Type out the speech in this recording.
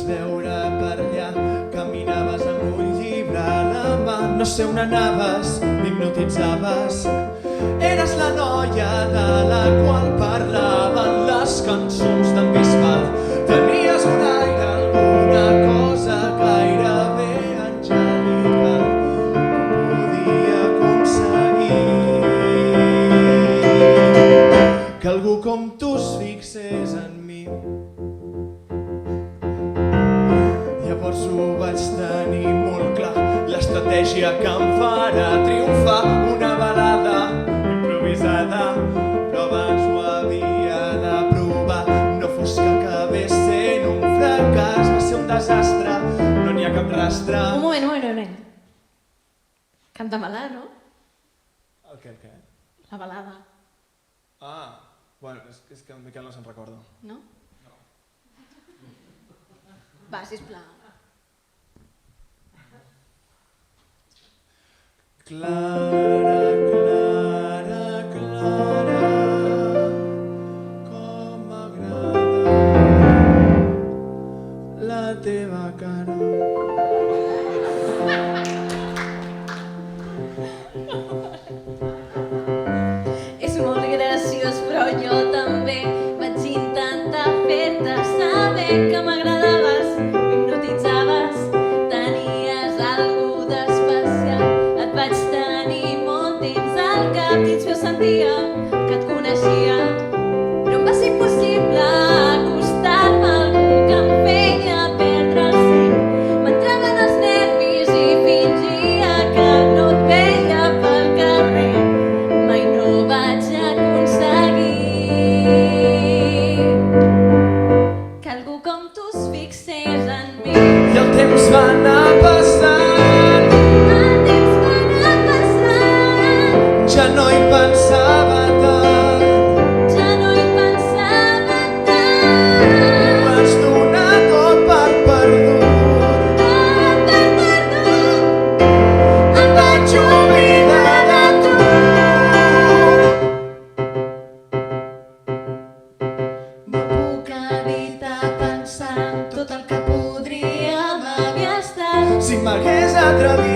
veure per allà, caminaves amb un llibre a la mà, no sé on anaves, m'hipnotitzaves. Eres la noia de la qual parlaven les cançons d'en Bisbal. Tenies un aire, alguna cosa gairebé angelical que podia aconseguir que algú com tu es fixés en mi. Llavors ho vaig tenir molt clar, l'estratègia que em farà triomfar, una balada improvisada, però abans ho havia de provar. No fos que acabés sent un fracàs, va ser un desastre, no n'hi ha cap rastre. Un moment. Canta-me-la, no? El què? La balada. Ah, bueno, és que el Miquel no se'n recorda. No? Va, sisplau. Clara, Clara, Clara, com m'agrada la teva cara. És molt graciós, però jo també vaig intentar fer-te saber que m'agradaves, m'hipnotitzaves, tenies algú d'especial. Et vaig tenir molt temps al cap, dins meu sentia que et coneixia. No em va ser possible acostar-me a algú que em feia perdre el seny. M'entraven els nervis i fingia que no et veia pel carrer. Mai no vaig aconseguir que algú com tu es fixés en mi. I el temps va anar passant, El temps va anar passant, ja no hi pensava tant. ja no hi pensava tant. Ho vas donar tot per perdut. Tot per perdut, Em vaig oblidar de tu. no puc evitar pensar en tot el que podríem haver estat. Si m'hagués atrevit